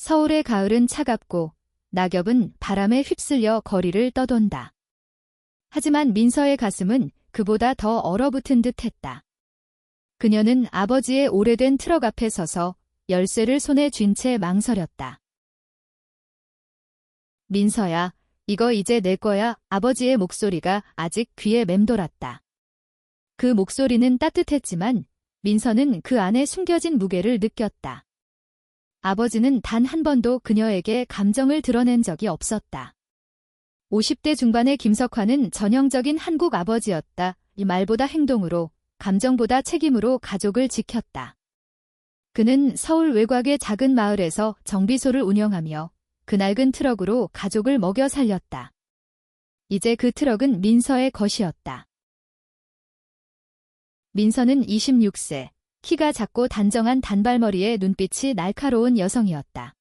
서울의 가을은 차갑고 낙엽은 바람에 휩쓸려 거리를 떠돈다. 하지만 민서의 가슴은 그보다 더 얼어붙은 듯했다. 그녀는 아버지의 오래된 트럭 앞에 서서 열쇠를 손에 쥔 채 망설였다. 민서야, 이거 이제 내 거야. 아버지의 목소리가 아직 귀에 맴돌았다. 그 목소리는 따뜻했지만 민서는 그 안에 숨겨진 무게를 느꼈다. 아버지는 단 한 번도 그녀에게 감정을 드러낸 적이 없었다. 50대 중반의 김석환은 전형적인 한국 아버지였다. 이 말보다 행동으로, 감정보다 책임으로 가족을 지켰다. 그는 서울 외곽의 작은 마을에서 정비소를 운영하며 그 낡은 트럭으로 가족을 먹여 살렸다. 이제 그 트럭은 민서의 것이었다. 민서는 26세, 키가 작고 단정한 단발머리에 눈빛이 날카로운 여성이었다.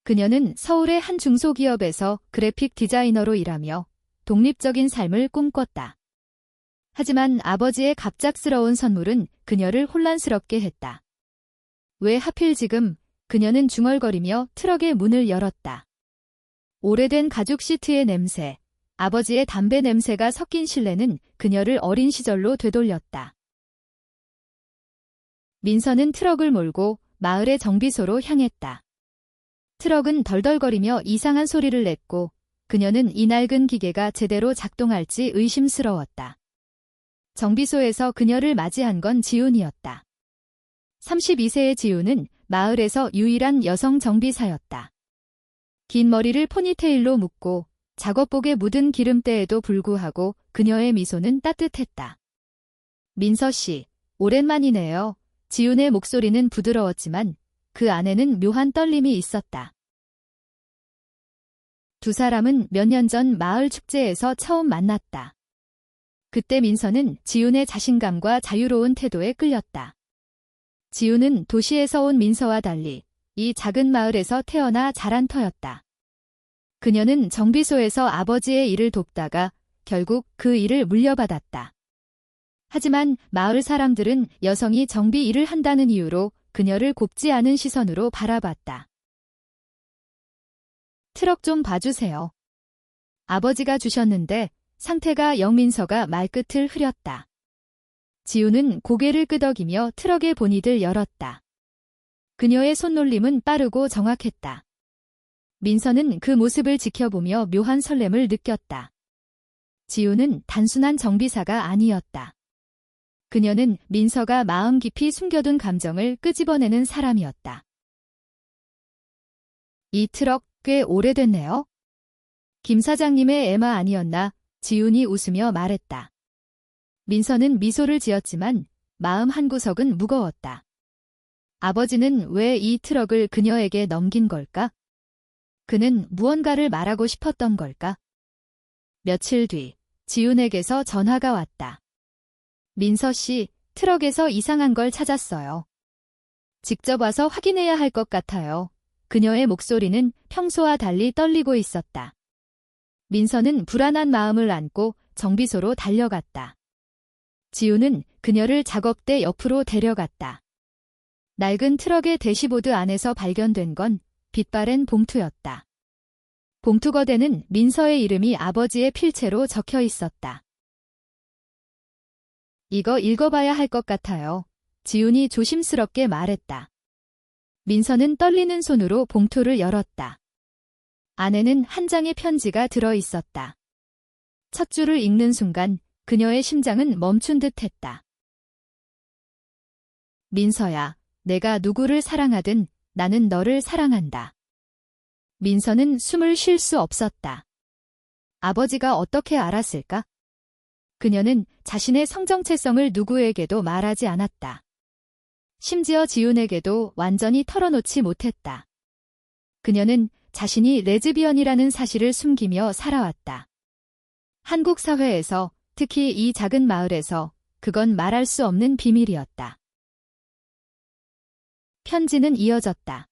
그녀는 서울의 한 중소기업에서 그래픽 디자이너로 일하며 독립적인 삶을 꿈꿨다. 하지만 아버지의 갑작스러운 선물은 그녀를 혼란스럽게 했다. 왜 하필 지금? 그녀는 중얼거리며 트럭의 문을 열었다. 오래된 가죽 시트의 냄새, 아버지의 담배 냄새가 섞인 실내는 그녀를 어린 시절로 되돌렸다. 민서는 트럭을 몰고 마을의 정비소로 향했다. 트럭은 덜덜거리며 이상한 소리를 냈고 그녀는 이 낡은 기계가 제대로 작동할지 의심스러웠다. 정비소에서 그녀를 맞이한 건 지훈이었다. 32세의 지훈은 마을에서 유일한 여성 정비사였다. 긴 머리를 포니테일로 묶고 작업복에 묻은 기름때에도 불구하고 그녀의 미소는 따뜻했다. 민서 씨, 오랜만이네요. 지훈의 목소리는 부드러웠지만 그 안에는 묘한 떨림이 있었다. 두 사람은 몇 년 전 마을 축제에서 처음 만났다. 그때 민서는 지훈의 자신감과 자유로운 태도에 끌렸다. 지훈은 도시에서 온 민서와 달리 이 작은 마을에서 태어나 자란 터였다. 그녀는 정비소에서 아버지의 일을 돕다가 결국 그 일을 물려받았다. 하지만 마을 사람들은 여성이 정비 일을 한다는 이유로 그녀를 곱지 않은 시선으로 바라봤다. 트럭 좀 봐주세요. 아버지가 주셨는데 상태가 영. 민서가 말끝을 흐렸다. 지훈은 고개를 끄덕이며 트럭의 보닛을 열었다. 그녀의 손놀림은 빠르고 정확했다. 민서는 그 모습을 지켜보며 묘한 설렘을 느꼈다. 지훈은 단순한 정비사가 아니었다. 그녀는 민서가 마음 깊이 숨겨둔 감정을 끄집어내는 사람이었다. 이 트럭 꽤 오래됐네요. 김 사장님의 애마 아니었나? 지훈이 웃으며 말했다. 민서는 미소를 지었지만 마음 한구석은 무거웠다. 아버지는 왜 이 트럭을 그녀에게 넘긴 걸까? 그는 무언가를 말하고 싶었던 걸까? 며칠 뒤 지훈에게서 전화가 왔다. 민서 씨, 트럭에서 이상한 걸 찾았어요. 직접 와서 확인해야 할 것 같아요. 그녀의 목소리는 평소와 달리 떨리고 있었다. 민서는 불안한 마음을 안고 정비소로 달려갔다. 지훈은 그녀를 작업대 옆으로 데려갔다. 낡은 트럭의 대시보드 안에서 발견된 건 빛바랜 봉투였다. 봉투 거대는 민서의 이름이 아버지의 필체로 적혀 있었다. 이거 읽어봐야 할 것 같아요. 지훈이 조심스럽게 말했다. 민서는 떨리는 손으로 봉투를 열었다. 안에는 한 장의 편지가 들어 있었다. 첫 줄을 읽는 순간 그녀의 심장은 멈춘 듯했다. 민서야, 내가 누구를 사랑하든 나는 너를 사랑한다. 민서는 숨을 쉴 수 없었다. 아버지가 어떻게 알았을까? 그녀는 자신의 성정체성을 누구에게도 말하지 않았다. 심지어 지훈에게도 완전히 털어놓지 못했다. 그녀는 자신이 레즈비언이라는 사실을 숨기며 살아왔다. 한국 사회에서, 특히 이 작은 마을에서 그건 말할 수 없는 비밀이었다. 편지는 이어졌다.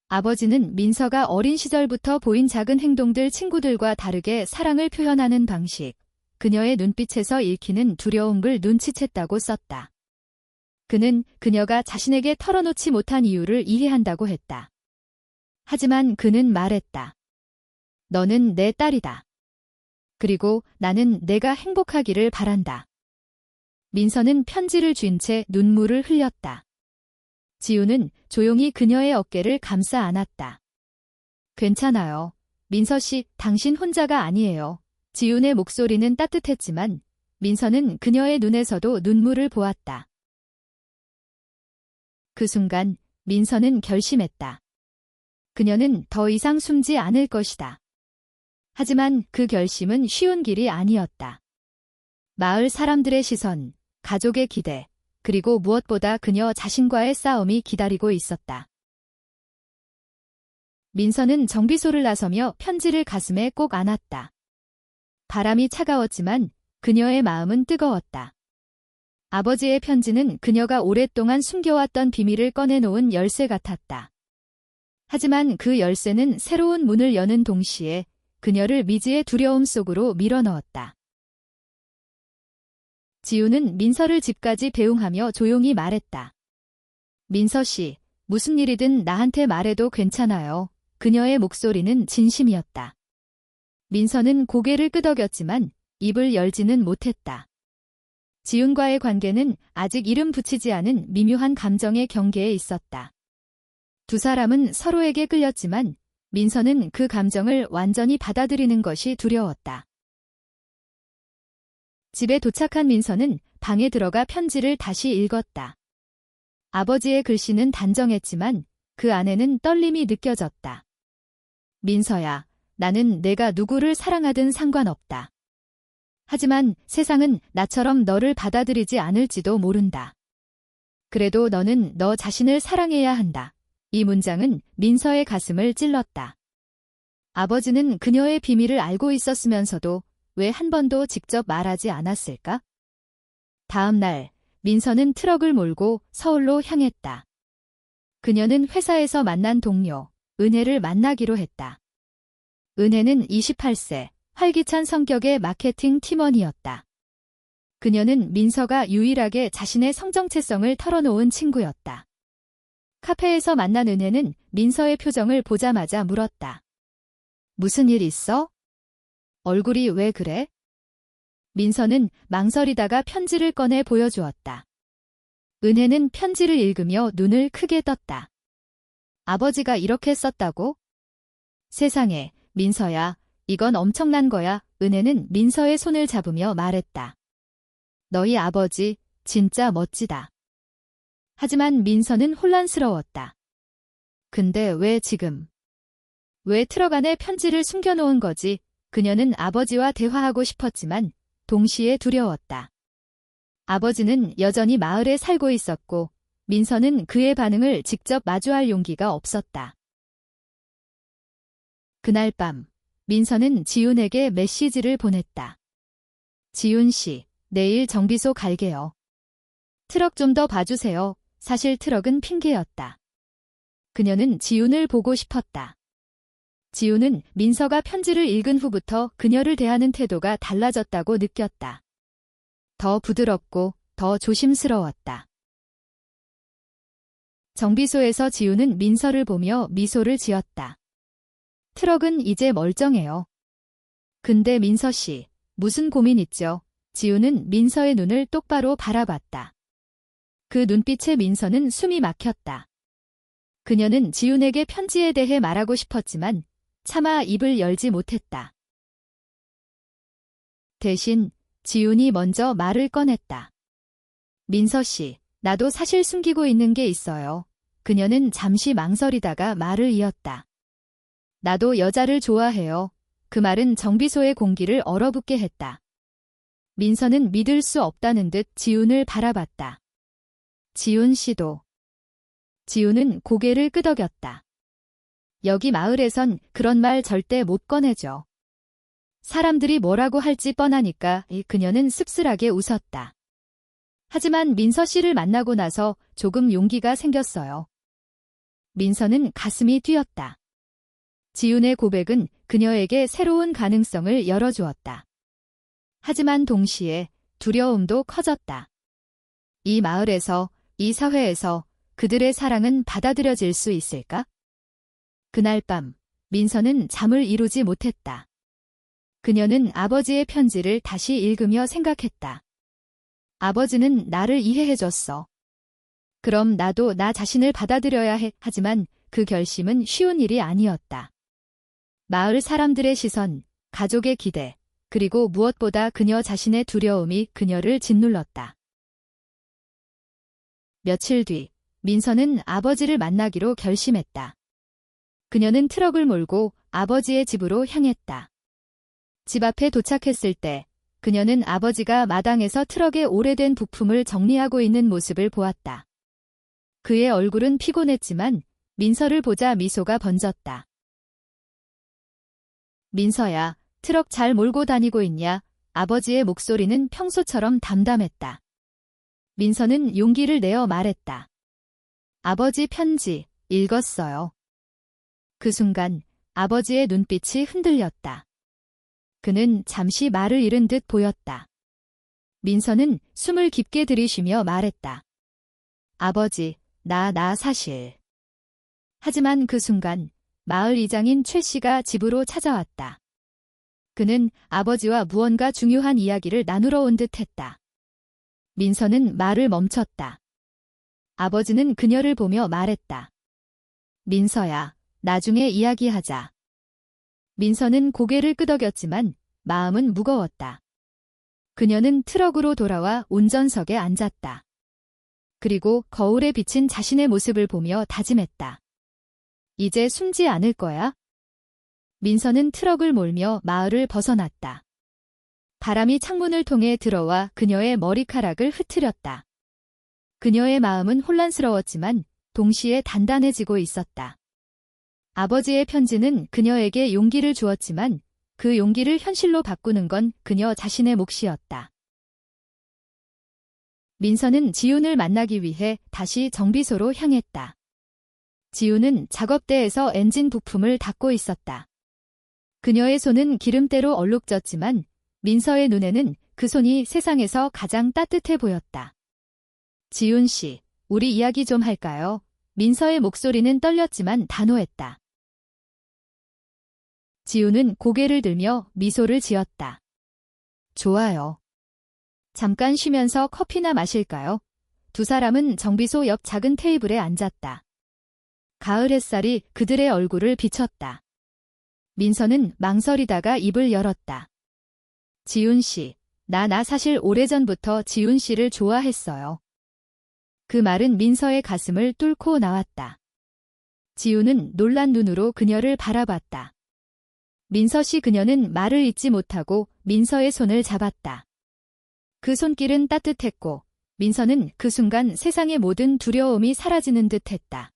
아버지는 민서가 어린 시절부터 보인 작은 행동들 친구들과 다르게 사랑을 표현하는 방식, 그녀의 눈빛에서 읽히는 두려움을 눈치챘다고 썼다. 그는 그녀가 자신에게 털어놓지 못한 이유를 이해한다고 했다. 하지만 그는 말했다. 너는 내 딸이다. 그리고 나는 내가 행복하기를 바란다. 민서는 편지를 쥔 채 눈물을 흘렸다. 지우는 조용히 그녀의 어깨를 감싸 안았다. 괜찮아요. 민서 씨, 당신 혼자가 아니에요. 지훈의 목소리는 따뜻했지만 민서는 그녀의 눈에서도 눈물을 보았다. 그 순간 민서는 결심했다. 그녀는 더 이상 숨지 않을 것이다. 하지만 그 결심은 쉬운 길이 아니었다. 마을 사람들의 시선, 가족의 기대, 그리고 무엇보다 그녀 자신과의 싸움이 기다리고 있었다. 민서는 정비소를 나서며 편지를 가슴에 꼭 안았다. 바람이 차가웠지만 그녀의 마음은 뜨거웠다. 아버지의 편지는 그녀가 오랫동안 숨겨왔던 비밀을 꺼내놓은 열쇠 같았다. 하지만 그 열쇠는 새로운 문을 여는 동시에 그녀를 미지의 두려움 속으로 밀어넣었다. 지우는 민서를 집까지 배웅하며 조용히 말했다. 민서 씨, 무슨 일이든 나한테 말해도 괜찮아요. 그녀의 목소리는 진심이었다. 민서는 고개를 끄덕였지만 입을 열지는 못했다. 지훈과의 관계는 아직 이름 붙이지 않은 미묘한 감정의 경계에 있었다. 두 사람은 서로에게 끌렸지만 민서는 그 감정을 완전히 받아들이는 것이 두려웠다. 집에 도착한 민서는 방에 들어가 편지를 다시 읽었다. 아버지의 글씨는 단정했지만 그 안에는 떨림이 느껴졌다. 민서야, 나는 내가 누구를 사랑하든 상관없다. 하지만 세상은 나처럼 너를 받아들이지 않을지도 모른다. 그래도 너는 너 자신을 사랑해야 한다. 이 문장은 민서의 가슴을 찔렀다. 아버지는 그녀의 비밀을 알고 있었으면서도 왜 한 번도 직접 말하지 않았을까? 다음 날, 민서는 트럭을 몰고 서울로 향했다. 그녀는 회사에서 만난 동료, 은혜를 만나기로 했다. 은혜는 28세, 활기찬 성격의 마케팅 팀원이었다. 그녀는 민서가 유일하게 자신의 성정체성을 털어놓은 친구였다. 카페에서 만난 은혜는 민서의 표정을 보자마자 물었다. 무슨 일 있어? 얼굴이 왜 그래? 민서는 망설이다가 편지를 꺼내 보여주었다. 은혜는 편지를 읽으며 눈을 크게 떴다. 아버지가 이렇게 썼다고? 세상에, 민서야, 이건 엄청난 거야. 은혜는 민서의 손을 잡으며 말했다. 너희 아버지, 진짜 멋지다. 하지만 민서는 혼란스러웠다. 근데 왜 지금? 왜 트럭 안에 편지를 숨겨놓은 거지? 그녀는 아버지와 대화하고 싶었지만 동시에 두려웠다. 아버지는 여전히 마을에 살고 있었고 민서는 그의 반응을 직접 마주할 용기가 없었다. 그날 밤, 민서는 지훈에게 메시지를 보냈다. 지훈 씨, 내일 정비소 갈게요. 트럭 좀 더 봐주세요. 사실 트럭은 핑계였다. 그녀는 지훈을 보고 싶었다. 지훈은 민서가 편지를 읽은 후부터 그녀를 대하는 태도가 달라졌다고 느꼈다. 더 부드럽고 더 조심스러웠다. 정비소에서 지훈은 민서를 보며 미소를 지었다. 트럭은 이제 멀쩡해요. 근데 민서 씨, 무슨 고민 있죠? 지훈은 민서의 눈을 똑바로 바라봤다. 그 눈빛에 민서는 숨이 막혔다. 그녀는 지훈에게 편지에 대해 말하고 싶었지만 차마 입을 열지 못했다. 대신 지훈이 먼저 말을 꺼냈다. 민서 씨, 나도 사실 숨기고 있는 게 있어요. 그녀는 잠시 망설이다가 말을 이었다. 나도 여자를 좋아해요. 그 말은 정비소의 공기를 얼어붙게 했다. 민서는 믿을 수 없다는 듯 지훈을 바라봤다. 지훈 씨도. 지훈은 고개를 끄덕였다. 여기 마을에선 그런 말 절대 못 꺼내죠. 사람들이 뭐라고 할지 뻔하니까. 그녀는 씁쓸하게 웃었다. 하지만 민서 씨를 만나고 나서 조금 용기가 생겼어요. 민서는 가슴이 뛰었다. 지훈의 고백은 그녀에게 새로운 가능성을 열어주었다. 하지만 동시에 두려움도 커졌다. 이 마을에서, 이 사회에서 그들의 사랑은 받아들여질 수 있을까? 그날 밤 민서는 잠을 이루지 못했다. 그녀는 아버지의 편지를 다시 읽으며 생각했다. 아버지는 나를 이해해줬어. 그럼 나도 나 자신을 받아들여야 해. 하지만 그 결심은 쉬운 일이 아니었다. 마을 사람들의 시선, 가족의 기대, 그리고 무엇보다 그녀 자신의 두려움이 그녀를 짓눌렀다. 며칠 뒤, 민서는 아버지를 만나기로 결심했다. 그녀는 트럭을 몰고 아버지의 집으로 향했다. 집 앞에 도착했을 때 그녀는 아버지가 마당에서 트럭의 오래된 부품을 정리하고 있는 모습을 보았다. 그의 얼굴은 피곤했지만 민서를 보자 미소가 번졌다. 민서야, 트럭 잘 몰고 다니고 있냐? 아버지의 목소리는 평소처럼 담담했다. 민서는 용기를 내어 말했다. 아버지 편지 읽었어요. 그 순간 아버지의 눈빛이 흔들렸다. 그는 잠시 말을 잃은 듯 보였다. 민서는 숨을 깊게 들이쉬며 말했다. 아버지, 나 사실. 하지만 그 순간 마을 이장인 최 씨가 집으로 찾아왔다. 그는 아버지와 무언가 중요한 이야기를 나누러 온 듯했다. 민서는 말을 멈췄다. 아버지는 그녀를 보며 말했다. 민서야, 나중에 이야기하자. 민서는 고개를 끄덕였지만 마음은 무거웠다. 그녀는 트럭으로 돌아와 운전석에 앉았다. 그리고 거울에 비친 자신의 모습을 보며 다짐했다. 이제 숨지 않을 거야? 민서는 트럭을 몰며 마을을 벗어났다. 바람이 창문을 통해 들어와 그녀의 머리카락을 흐트렸다. 그녀의 마음은 혼란스러웠지만 동시에 단단해지고 있었다. 아버지의 편지는 그녀에게 용기를 주었지만 그 용기를 현실로 바꾸는 건 그녀 자신의 몫이었다. 민서는 지훈을 만나기 위해 다시 정비소로 향했다. 지훈은 작업대에서 엔진 부품을 닦고 있었다. 그녀의 손은 기름때로 얼룩졌지만 민서의 눈에는 그 손이 세상에서 가장 따뜻해 보였다. 지훈 씨, 우리 이야기 좀 할까요? 민서의 목소리는 떨렸지만 단호했다. 지훈은 고개를 들며 미소를 지었다. 좋아요. 잠깐 쉬면서 커피나 마실까요? 두 사람은 정비소 옆 작은 테이블에 앉았다. 가을 햇살이 그들의 얼굴을 비쳤다. 민서는 망설이다가 입을 열었다. 지훈 씨, 나 사실 오래전부터 지훈 씨를 좋아했어요. 그 말은 민서의 가슴을 뚫고 나왔다. 지훈은 놀란 눈으로 그녀를 바라봤다. 민서 씨, 그녀는 말을 잇지 못하고 민서의 손을 잡았다. 그 손길은 따뜻했고 민서는 그 순간 세상의 모든 두려움이 사라지는 듯했다.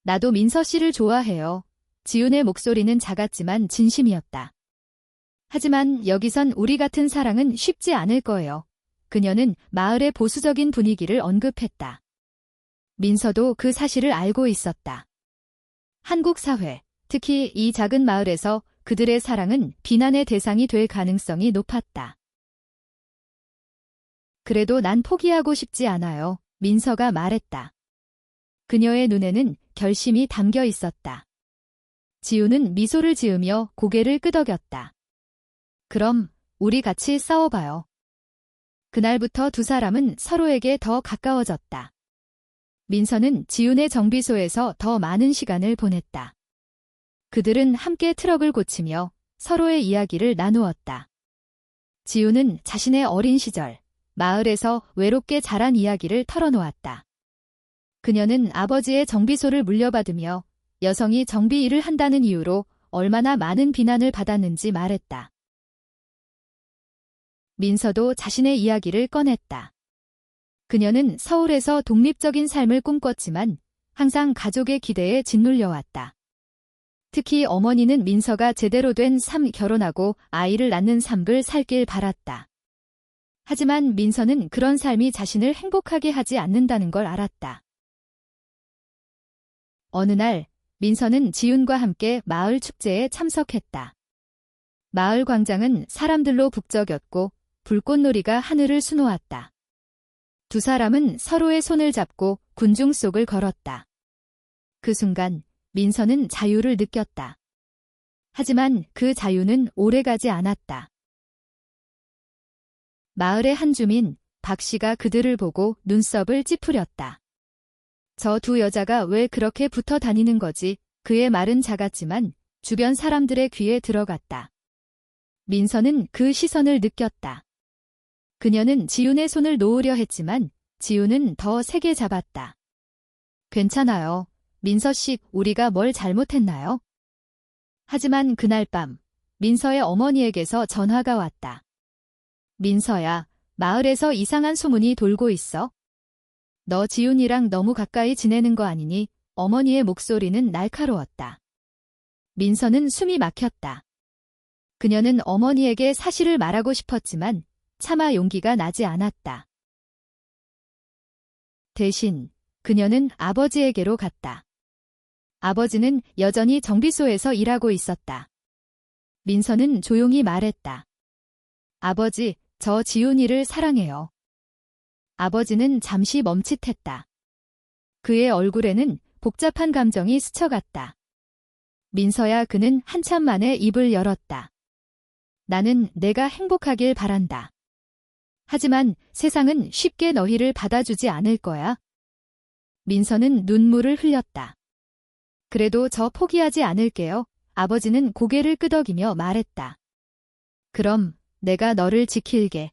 나도 민서 씨를 좋아해요. 지훈의 목소리는 작았지만 진심이었다. 하지만 여기선 우리 같은 사랑은 쉽지 않을 거예요. 그녀는 마을의 보수적인 분위기를 언급했다. 민서도 그 사실을 알고 있었다. 한국 사회, 특히 이 작은 마을에서 그들의 사랑은 비난의 대상이 될 가능성이 높았다. 그래도 난 포기하고 싶지 않아요. 민서가 말했다. 그녀의 눈에는 결심이 담겨 있었다. 지훈은 미소를 지으며 고개를 끄덕였다. 그럼 우리 같이 싸워봐요. 그날부터 두 사람은 서로에게 더 가까워졌다. 민서는 지훈의 정비소에서 더 많은 시간을 보냈다. 그들은 함께 트럭을 고치며 서로의 이야기를 나누었다. 지훈은 자신의 어린 시절, 마을에서 외롭게 자란 이야기를 털어놓았다. 그녀는 아버지의 정비소를 물려받으며 여성이 정비 일을 한다는 이유로 얼마나 많은 비난을 받았는지 말했다. 민서도 자신의 이야기를 꺼냈다. 그녀는 서울에서 독립적인 삶을 꿈꿨지만 항상 가족의 기대에 짓눌려왔다. 특히 어머니는 민서가 제대로 된 삶, 결혼하고 아이를 낳는 삶을 살길 바랐다. 하지만 민서는 그런 삶이 자신을 행복하게 하지 않는다는 걸 알았다. 어느 날 민서는 지훈과 함께 마을 축제에 참석했다. 마을 광장은 사람들로 북적였고 불꽃놀이가 하늘을 수놓았다. 두 사람은 서로의 손을 잡고 군중 속을 걸었다. 그 순간 민서는 자유를 느꼈다. 하지만 그 자유는 오래가지 않았다. 마을의 한 주민 박 씨가 그들을 보고 눈썹을 찌푸렸다. 저 두 여자가 왜 그렇게 붙어 다니는 거지? 그의 말은 작았지만 주변 사람들의 귀에 들어갔다. 민서는 그 시선을 느꼈다. 그녀는 지훈의 손을 놓으려 했지만 지훈은 더 세게 잡았다. 괜찮아요. 민서 씨, 우리가 뭘 잘못했나요? 하지만 그날 밤 민서의 어머니에게서 전화가 왔다. 민서야, 마을에서 이상한 소문이 돌고 있어. 너 지훈이랑 너무 가까이 지내는 거 아니니? 어머니의 목소리는 날카로웠다. 민서는 숨이 막혔다. 그녀는 어머니에게 사실을 말하고 싶었지만 차마 용기가 나지 않았다. 대신 그녀는 아버지에게로 갔다. 아버지는 여전히 정비소에서 일하고 있었다. 민서는 조용히 말했다. 아버지, 저 지훈이를 사랑해요. 아버지는 잠시 멈칫했다. 그의 얼굴에는 복잡한 감정이 스쳐갔다. 민서야, 그는 한참 만에 입을 열었다. 나는 내가 행복하길 바란다. 하지만 세상은 쉽게 너희를 받아주지 않을 거야. 민서는 눈물을 흘렸다. 그래도 저 포기하지 않을게요. 아버지는 고개를 끄덕이며 말했다. 그럼 내가 너를 지킬게.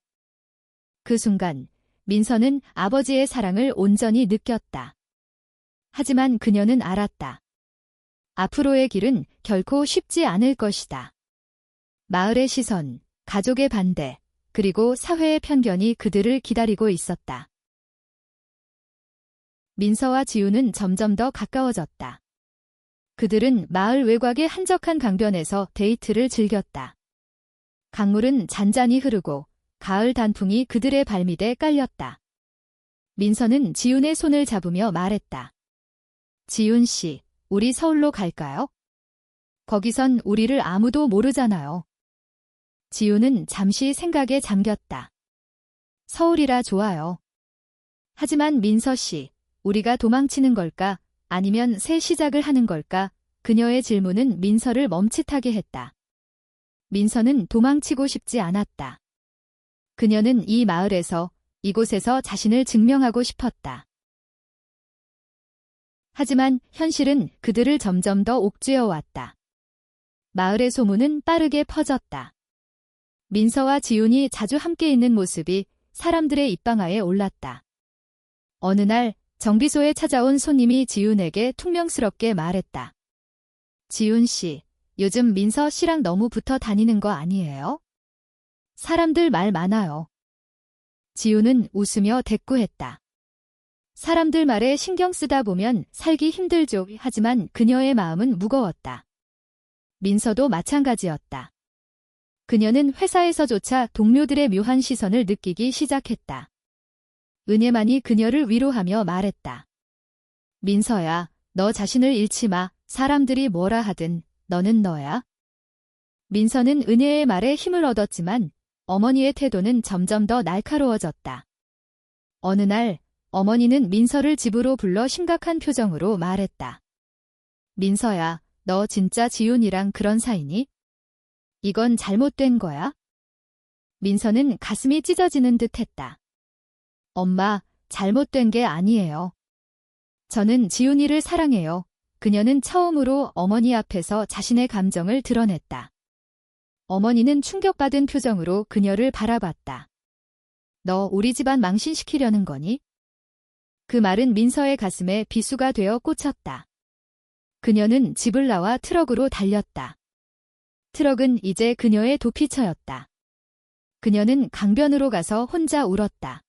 그 순간 민서는 아버지의 사랑을 온전히 느꼈다. 하지만 그녀는 알았다. 앞으로의 길은 결코 쉽지 않을 것이다. 마을의 시선, 가족의 반대, 그리고 사회의 편견이 그들을 기다리고 있었다. 민서와 지훈은 점점 더 가까워졌다. 그들은 마을 외곽의 한적한 강변에서 데이트를 즐겼다. 강물은 잔잔히 흐르고 가을 단풍이 그들의 발밑에 깔렸다. 민서는 지훈의 손을 잡으며 말했다. 지훈 씨, 우리 서울로 갈까요? 거기선 우리를 아무도 모르잖아요. 지훈은 잠시 생각에 잠겼다. 서울이라 좋아요. 하지만 민서 씨, 우리가 도망치는 걸까? 아니면 새 시작을 하는 걸까? 그녀의 질문은 민서를 멈칫하게 했다. 민서는 도망치고 싶지 않았다. 그녀는 이 마을에서, 이곳에서 자신을 증명하고 싶었다. 하지만 현실은 그들을 점점 더 옥죄어 왔다. 마을의 소문은 빠르게 퍼졌다. 민서와 지훈이 자주 함께 있는 모습이 사람들의 입방아에 올랐다. 어느 날 정비소에 찾아온 손님이 지훈에게 퉁명스럽게 말했다. 지훈 씨, 요즘 민서 씨랑 너무 붙어 다니는 거 아니에요? 사람들 말 많아요. 지훈은 웃으며 대꾸했다. 사람들 말에 신경 쓰다 보면 살기 힘들죠. 하지만 그녀의 마음은 무거웠다. 민서도 마찬가지였다. 그녀는 회사에서조차 동료들의 묘한 시선을 느끼기 시작했다. 은혜만이 그녀를 위로하며 말했다. 민서야, 너 자신을 잃지 마. 사람들이 뭐라 하든 너는 너야. 민서는 은혜의 말에 힘을 얻었지만 어머니의 태도는 점점 더 날카로워졌다. 어느 날 어머니는 민서를 집으로 불러 심각한 표정으로 말했다. 민서야, 너 진짜 지훈이랑 그런 사이니? 이건 잘못된 거야? 민서는 가슴이 찢어지는 듯 했다. 엄마, 잘못된 게 아니에요. 저는 지훈이를 사랑해요. 그녀는 처음으로 어머니 앞에서 자신의 감정을 드러냈다. 어머니는 충격받은 표정으로 그녀를 바라봤다. 너 우리 집안 망신시키려는 거니? 그 말은 민서의 가슴에 비수가 되어 꽂혔다. 그녀는 집을 나와 트럭으로 달렸다. 트럭은 이제 그녀의 도피처였다. 그녀는 강변으로 가서 혼자 울었다.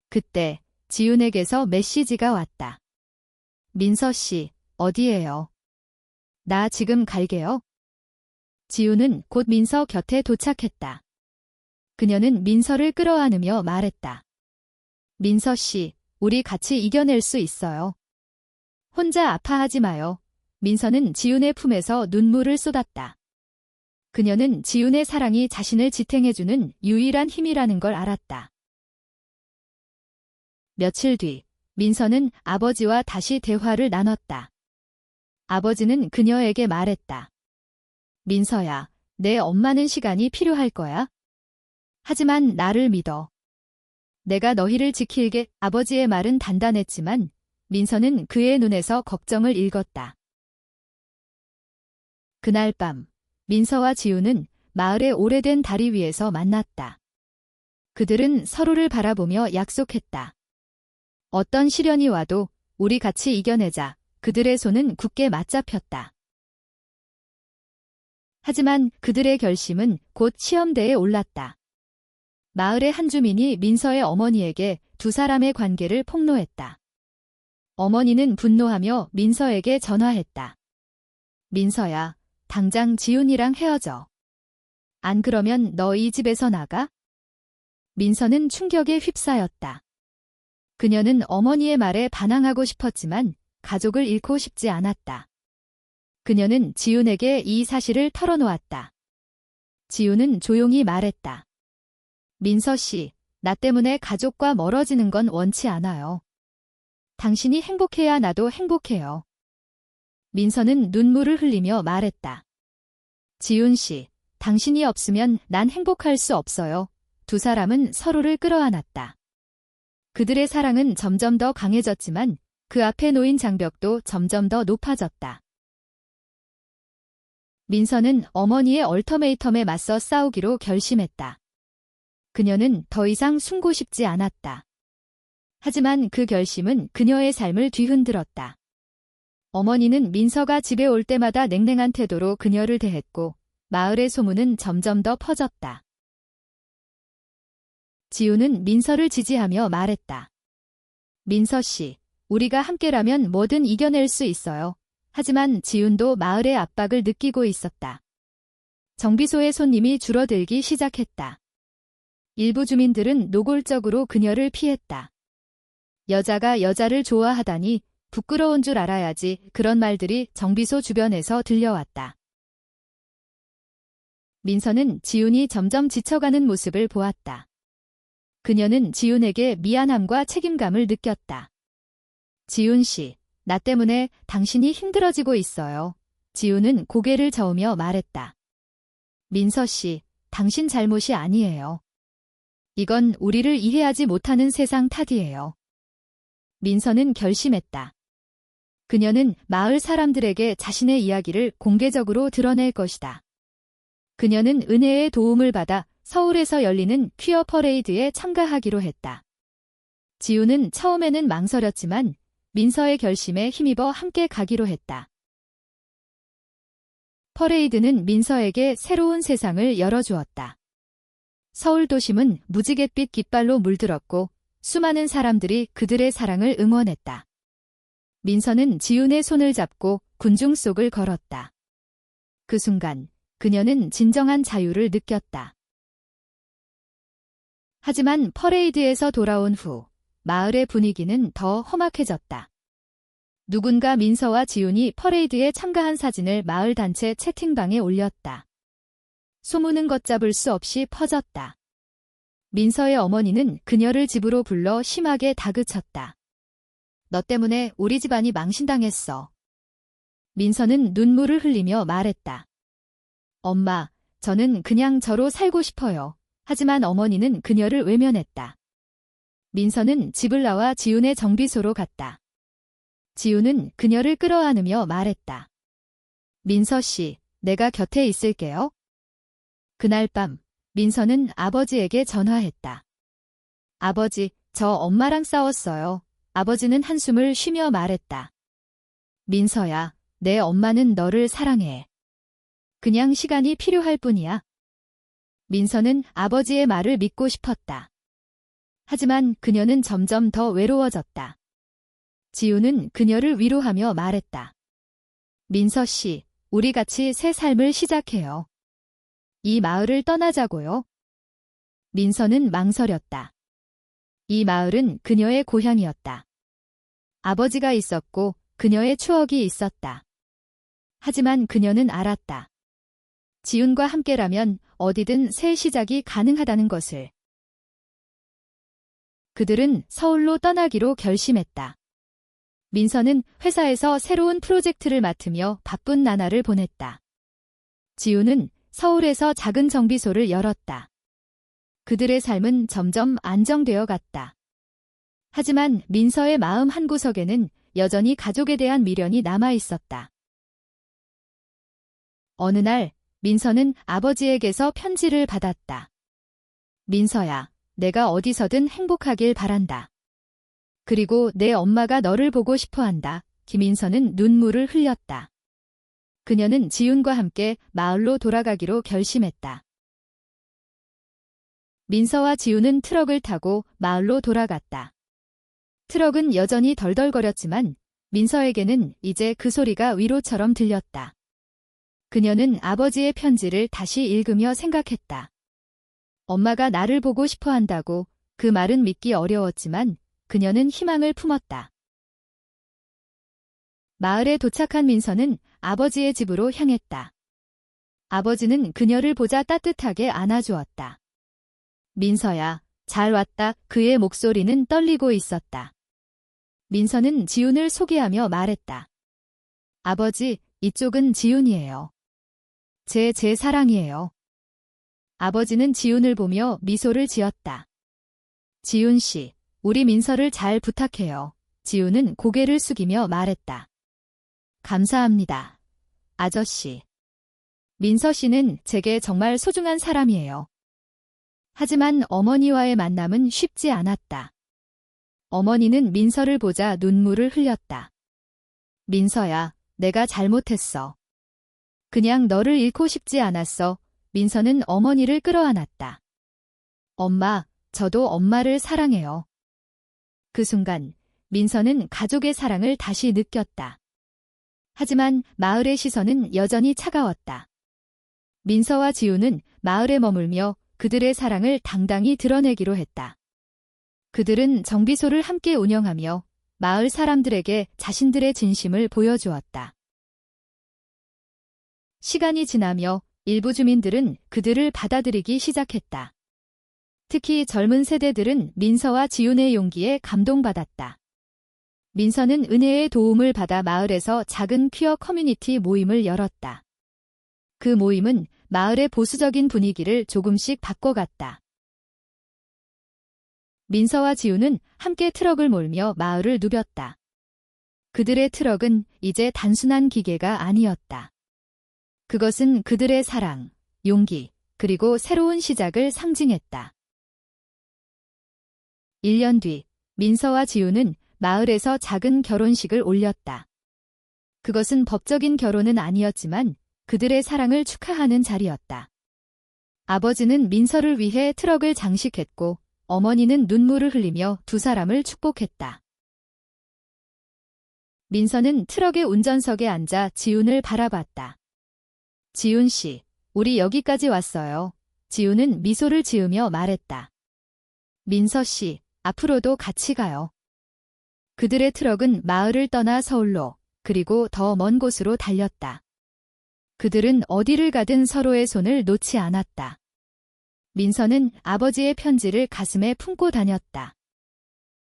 그때 지훈에게서 메시지가 왔다. 민서 씨, 어디에요? 나 지금 갈게요. 지훈은 곧 민서 곁에 도착했다. 그녀는 민서를 끌어안으며 말했다. 민서 씨, 우리 같이 이겨낼 수 있어요. 혼자 아파하지 마요. 민서는 지훈의 품에서 눈물을 쏟았다. 그녀는 지훈의 사랑이 자신을 지탱해주는 유일한 힘이라는 걸 알았다. 며칠 뒤, 민서는 아버지와 다시 대화를 나눴다. 아버지는 그녀에게 말했다. 민서야, 내 엄마는 시간이 필요할 거야. 하지만 나를 믿어. 내가 너희를 지킬게. 아버지의 말은 단단했지만 민서는 그의 눈에서 걱정을 읽었다. 그날 밤, 민서와 지우는 마을의 오래된 다리 위에서 만났다. 그들은 서로를 바라보며 약속했다. 어떤 시련이 와도 우리 같이 이겨내자. 그들의 손은 굳게 맞잡혔다. 하지만 그들의 결심은 곧 시험대에 올랐다. 마을의 한 주민이 민서의 어머니에게 두 사람의 관계를 폭로했다. 어머니는 분노하며 민서에게 전화했다. 민서야, 당장 지훈이랑 헤어져. 안 그러면 너 이 집에서 나가? 민서는 충격에 휩싸였다. 그녀는 어머니의 말에 반항하고 싶었지만 가족을 잃고 싶지 않았다. 그녀는 지훈에게 이 사실을 털어놓았다. 지훈은 조용히 말했다. 민서 씨, 나 때문에 가족과 멀어지는 건 원치 않아요. 당신이 행복해야 나도 행복해요. 민서는 눈물을 흘리며 말했다. 지훈 씨, 당신이 없으면 난 행복할 수 없어요. 두 사람은 서로를 끌어안았다. 그들의 사랑은 점점 더 강해졌지만 그 앞에 놓인 장벽도 점점 더 높아졌다. 민서는 어머니의 얼터메이텀에 맞서 싸우기로 결심했다. 그녀는 더 이상 숨고 싶지 않았다. 하지만 그 결심은 그녀의 삶을 뒤흔들었다. 어머니는 민서가 집에 올 때마다 냉랭한 태도로 그녀를 대했고 마을의 소문은 점점 더 퍼졌다. 지우는 민서를 지지하며 말했다. 민서 씨, 우리가 함께라면 뭐든 이겨낼 수 있어요. 하지만 지훈도 마을의 압박을 느끼고 있었다. 정비소의 손님이 줄어들기 시작했다. 일부 주민들은 노골적으로 그녀를 피했다. 여자가 여자를 좋아하다니 부끄러운 줄 알아야지. 그런 말들이 정비소 주변에서 들려왔다. 민서는 지훈이 점점 지쳐가는 모습을 보았다. 그녀는 지훈에게 미안함과 책임감을 느꼈다. 지훈 씨, 나 때문에 당신이 힘들어지고 있어요. 지훈은 고개를 저으며 말했다. 민서 씨, 당신 잘못이 아니에요. 이건 우리를 이해하지 못하는 세상 탓이에요. 민서는 결심했다. 그녀는 마을 사람들에게 자신의 이야기를 공개적으로 드러낼 것이다. 그녀는 은혜의 도움을 받아 서울에서 열리는 퀴어 퍼레이드에 참가하기로 했다. 지우는 처음에는 망설였지만 민서의 결심에 힘입어 함께 가기로 했다. 퍼레이드는 민서에게 새로운 세상을 열어주었다. 서울 도심은 무지갯빛 깃발로 물들었고 수많은 사람들이 그들의 사랑을 응원했다. 민서는 지훈의 손을 잡고 군중 속을 걸었다. 그 순간 그녀는 진정한 자유를 느꼈다. 하지만 퍼레이드에서 돌아온 후 마을의 분위기는 더 험악해졌다. 누군가 민서와 지훈이 퍼레이드에 참가한 사진을 마을 단체 채팅방에 올렸다. 소문은 걷잡을 수 없이 퍼졌다. 민서의 어머니는 그녀를 집으로 불러 심하게 다그쳤다. 너 때문에 우리 집안이 망신당했어. 민서는 눈물을 흘리며 말했다. 엄마, 저는 그냥 저로 살고 싶어요. 하지만 어머니는 그녀를 외면했다. 민서는 집을 나와 지훈의 정비소로 갔다. 지훈은 그녀를 끌어안으며 말했다. 민서 씨, 내가 곁에 있을게요. 그날 밤, 민서는 아버지에게 전화했다. 아버지, 저 엄마랑 싸웠어요. 아버지는 한숨을 쉬며 말했다. 민서야, 내 엄마는 너를 사랑해. 그냥 시간이 필요할 뿐이야. 민서는 아버지의 말을 믿고 싶었다. 하지만 그녀는 점점 더 외로워졌다. 지우는 그녀를 위로하며 말했다. 민서 씨, 우리 같이 새 삶을 시작해요. 이 마을을 떠나자고요. 민서는 망설였다. 이 마을은 그녀의 고향이었다. 아버지가 있었고 그녀의 추억이 있었다. 하지만 그녀는 알았다. 지훈과 함께라면 어디든 새 시작이 가능하다는 것을. 그들은 서울로 떠나기로 결심했다. 민서는 회사에서 새로운 프로젝트를 맡으며 바쁜 나날을 보냈다. 지우는 서울에서 작은 정비소를 열었다. 그들의 삶은 점점 안정되어 갔다. 하지만 민서의 마음 한구석에는 여전히 가족에 대한 미련이 남아 있었다. 어느 날 민서는 아버지에게서 편지를 받았다. 민서야, 내가 어디서든 행복하길 바란다. 그리고 내 엄마가 너를 보고 싶어 한다. 김민서는 눈물을 흘렸다. 그녀는 지훈과 함께 마을로 돌아가기로 결심했다. 민서와 지훈은 트럭을 타고 마을로 돌아갔다. 트럭은 여전히 덜덜거렸지만 민서에게는 이제 그 소리가 위로처럼 들렸다. 그녀는 아버지의 편지를 다시 읽으며 생각했다. 엄마가 나를 보고 싶어 한다고. 그 말은 믿기 어려웠지만 그녀는 희망을 품었다. 마을에 도착한 민서는 아버지의 집으로 향했다. 아버지는 그녀를 보자 따뜻하게 안아주었다. 민서야, 잘 왔다. 그의 목소리는 떨리고 있었다. 민서는 지훈을 소개하며 말했다. 아버지, 이쪽은 지훈이에요. 제 사랑이에요. 아버지는 지훈을 보며 미소를 지었다. 지훈 씨, 우리 민서를 잘 부탁해요. 지훈은 고개를 숙이며 말했다. 감사합니다. 아저씨. 민서 씨는 제게 정말 소중한 사람이에요. 하지만 어머니와의 만남은 쉽지 않았다. 어머니는 민서를 보자 눈물을 흘렸다. 민서야, 내가 잘못했어. 그냥 너를 잃고 싶지 않았어. 민서는 어머니를 끌어안았다. 엄마, 저도 엄마를 사랑해요. 그 순간 민서는 가족의 사랑을 다시 느꼈다. 하지만 마을의 시선은 여전히 차가웠다. 민서와 지우는 마을에 머물며 그들의 사랑을 당당히 드러내기로 했다. 그들은 정비소를 함께 운영하며 마을 사람들에게 자신들의 진심을 보여주었다. 시간이 지나며 일부 주민들은 그들을 받아들이기 시작했다. 특히 젊은 세대들은 민서와 지훈의 용기에 감동받았다. 민서는 은혜의 도움을 받아 마을에서 작은 퀴어 커뮤니티 모임을 열었다. 그 모임은 마을의 보수적인 분위기를 조금씩 바꿔갔다. 민서와 지훈은 함께 트럭을 몰며 마을을 누볐다. 그들의 트럭은 이제 단순한 기계가 아니었다. 그것은 그들의 사랑, 용기, 그리고 새로운 시작을 상징했다. 1년 뒤, 민서와 지훈은 마을에서 작은 결혼식을 올렸다. 그것은 법적인 결혼은 아니었지만 그들의 사랑을 축하하는 자리였다. 아버지는 민서를 위해 트럭을 장식했고 어머니는 눈물을 흘리며 두 사람을 축복했다. 민서는 트럭의 운전석에 앉아 지훈을 바라봤다. 지훈 씨, 우리 여기까지 왔어요. 지훈은 미소를 지으며 말했다. 민서 씨, 앞으로도 같이 가요. 그들의 트럭은 마을을 떠나 서울로, 그리고 더 먼 곳으로 달렸다. 그들은 어디를 가든 서로의 손을 놓지 않았다. 민서는 아버지의 편지를 가슴에 품고 다녔다.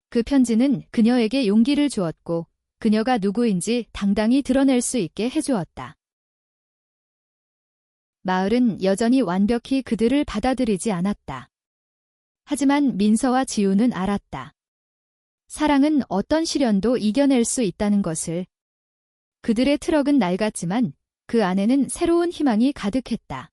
그 편지는 그녀에게 용기를 주었고 그녀가 누구인지 당당히 드러낼 수 있게 해주었다. 마을은 여전히 완벽히 그들을 받아들이지 않았다. 하지만 민서와 지우는 알았다. 사랑은 어떤 시련도 이겨낼 수 있다는 것을. 그들의 트럭은 낡았지만 그 안에는 새로운 희망이 가득했다.